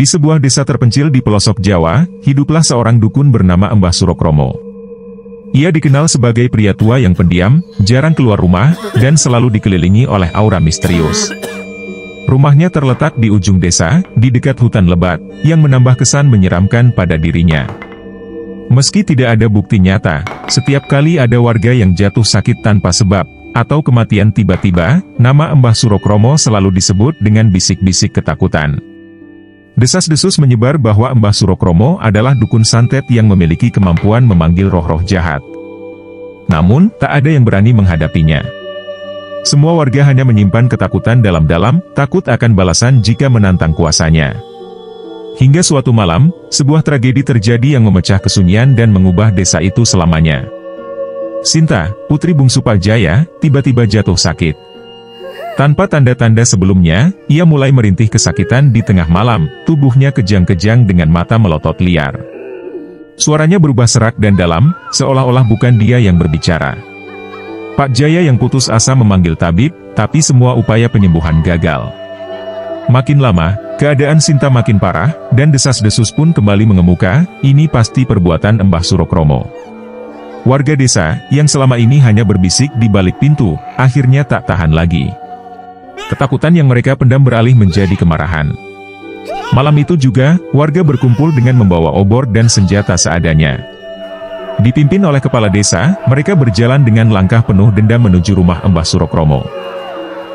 Di sebuah desa terpencil di pelosok Jawa, hiduplah seorang dukun bernama Mbah Surokromo. Ia dikenal sebagai pria tua yang pendiam, jarang keluar rumah, dan selalu dikelilingi oleh aura misterius. Rumahnya terletak di ujung desa, di dekat hutan lebat, yang menambah kesan menyeramkan pada dirinya. Meski tidak ada bukti nyata, setiap kali ada warga yang jatuh sakit tanpa sebab, atau kematian tiba-tiba, nama Mbah Surokromo selalu disebut dengan bisik-bisik ketakutan. Desas-desus menyebar bahwa Mbah Surokromo adalah dukun santet yang memiliki kemampuan memanggil roh-roh jahat. Namun, tak ada yang berani menghadapinya. Semua warga hanya menyimpan ketakutan dalam-dalam, takut akan balasan jika menantang kuasanya. Hingga suatu malam, sebuah tragedi terjadi yang memecah kesunyian dan mengubah desa itu selamanya. Sinta, putri bungsu Pak Jaya, tiba-tiba jatuh sakit. Tanpa tanda-tanda sebelumnya, ia mulai merintih kesakitan di tengah malam, tubuhnya kejang-kejang dengan mata melotot liar. Suaranya berubah serak dan dalam, seolah-olah bukan dia yang berbicara. Pak Jaya yang putus asa memanggil tabib, tapi semua upaya penyembuhan gagal. Makin lama, keadaan Sinta makin parah, dan desas-desus pun kembali mengemuka, ini pasti perbuatan Mbah Surokromo. Warga desa, yang selama ini hanya berbisik di balik pintu, akhirnya tak tahan lagi. Ketakutan yang mereka pendam beralih menjadi kemarahan. Malam itu juga, warga berkumpul dengan membawa obor dan senjata seadanya. Dipimpin oleh kepala desa, mereka berjalan dengan langkah penuh dendam menuju rumah Mbah Surokromo.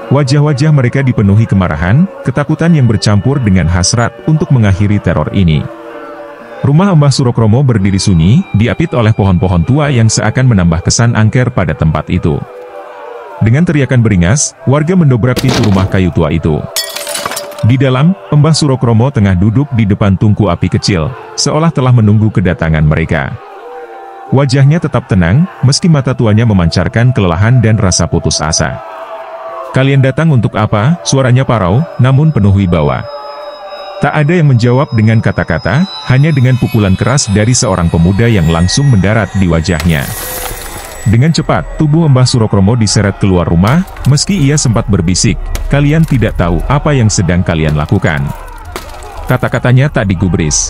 Wajah-wajah mereka dipenuhi kemarahan, ketakutan yang bercampur dengan hasrat untuk mengakhiri teror ini. Rumah Mbah Surokromo berdiri sunyi, diapit oleh pohon-pohon tua yang seakan menambah kesan angker pada tempat itu. Dengan teriakan beringas, warga mendobrak pintu rumah kayu tua itu. Di dalam, Mbah Surokromo tengah duduk di depan tungku api kecil, seolah telah menunggu kedatangan mereka. Wajahnya tetap tenang, meski mata tuanya memancarkan kelelahan dan rasa putus asa. "Kalian datang untuk apa?" Suaranya parau, namun penuh wibawa. Tak ada yang menjawab dengan kata-kata, hanya dengan pukulan keras dari seorang pemuda yang langsung mendarat di wajahnya. Dengan cepat, tubuh Mbah Surokromo diseret keluar rumah, meski ia sempat berbisik, "Kalian tidak tahu apa yang sedang kalian lakukan." Kata-katanya tak digubris.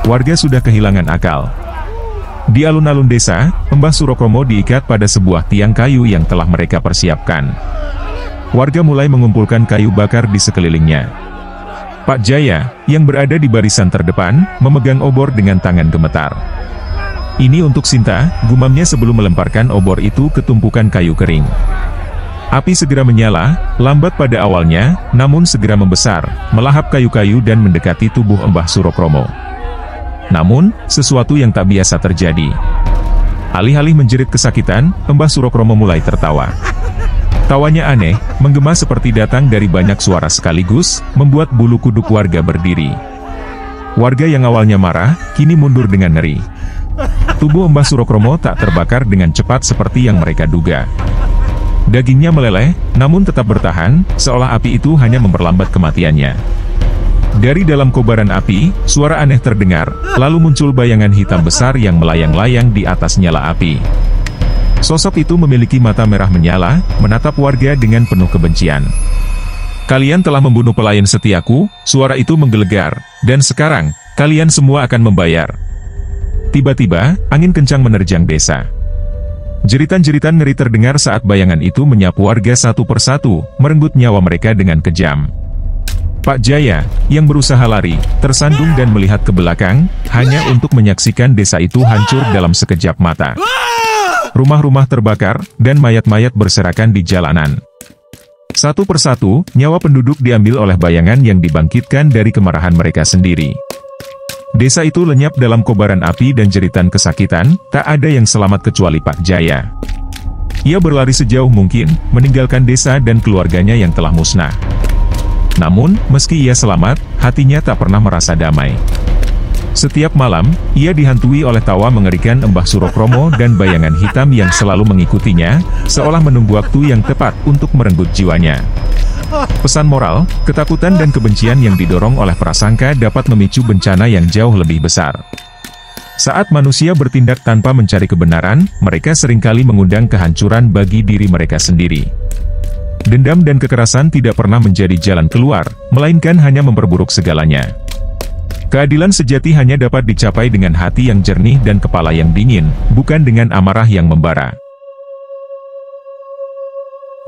Warga sudah kehilangan akal. Di alun-alun desa, Mbah Surokromo diikat pada sebuah tiang kayu yang telah mereka persiapkan. Warga mulai mengumpulkan kayu bakar di sekelilingnya. Pak Jaya, yang berada di barisan terdepan, memegang obor dengan tangan gemetar. "Ini untuk Sinta," gumamnya sebelum melemparkan obor itu ke tumpukan kayu kering. Api segera menyala, lambat pada awalnya, namun segera membesar, melahap kayu-kayu dan mendekati tubuh Mbah Surokromo. Namun, sesuatu yang tak biasa terjadi. Alih-alih menjerit kesakitan, Mbah Surokromo mulai tertawa. Tawanya aneh, menggema seperti datang dari banyak suara sekaligus, membuat bulu kuduk warga berdiri. Warga yang awalnya marah, kini mundur dengan ngeri. Tubuh Mbah Surokromo tak terbakar dengan cepat seperti yang mereka duga. Dagingnya meleleh, namun tetap bertahan, seolah api itu hanya memperlambat kematiannya. Dari dalam kobaran api, suara aneh terdengar, lalu muncul bayangan hitam besar yang melayang-layang di atas nyala api. Sosok itu memiliki mata merah menyala, menatap warga dengan penuh kebencian. "Kalian telah membunuh pelayan setiaku," suara itu menggelegar, "dan sekarang, kalian semua akan membayar." Tiba-tiba, angin kencang menerjang desa. Jeritan-jeritan ngeri terdengar saat bayangan itu menyapu warga satu persatu, merenggut nyawa mereka dengan kejam. Pak Jaya, yang berusaha lari, tersandung dan melihat ke belakang, hanya untuk menyaksikan desa itu hancur dalam sekejap mata. Rumah-rumah terbakar, dan mayat-mayat berserakan di jalanan. Satu persatu, nyawa penduduk diambil oleh bayangan yang dibangkitkan dari kemarahan mereka sendiri. Desa itu lenyap dalam kobaran api dan jeritan kesakitan, tak ada yang selamat kecuali Pak Jaya. Ia berlari sejauh mungkin, meninggalkan desa dan keluarganya yang telah musnah. Namun, meski ia selamat, hatinya tak pernah merasa damai. Setiap malam, ia dihantui oleh tawa mengerikan Mbah Surokromo dan bayangan hitam yang selalu mengikutinya, seolah menunggu waktu yang tepat untuk merenggut jiwanya. Pesan moral, ketakutan dan kebencian yang didorong oleh prasangka dapat memicu bencana yang jauh lebih besar. Saat manusia bertindak tanpa mencari kebenaran, mereka seringkali mengundang kehancuran bagi diri mereka sendiri. Dendam dan kekerasan tidak pernah menjadi jalan keluar, melainkan hanya memperburuk segalanya. Keadilan sejati hanya dapat dicapai dengan hati yang jernih dan kepala yang dingin, bukan dengan amarah yang membara.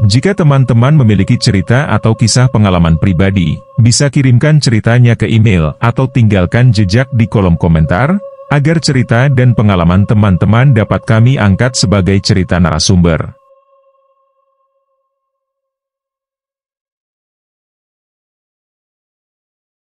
Jika teman-teman memiliki cerita atau kisah pengalaman pribadi, bisa kirimkan ceritanya ke email atau tinggalkan jejak di kolom komentar, agar cerita dan pengalaman teman-teman dapat kami angkat sebagai cerita narasumber.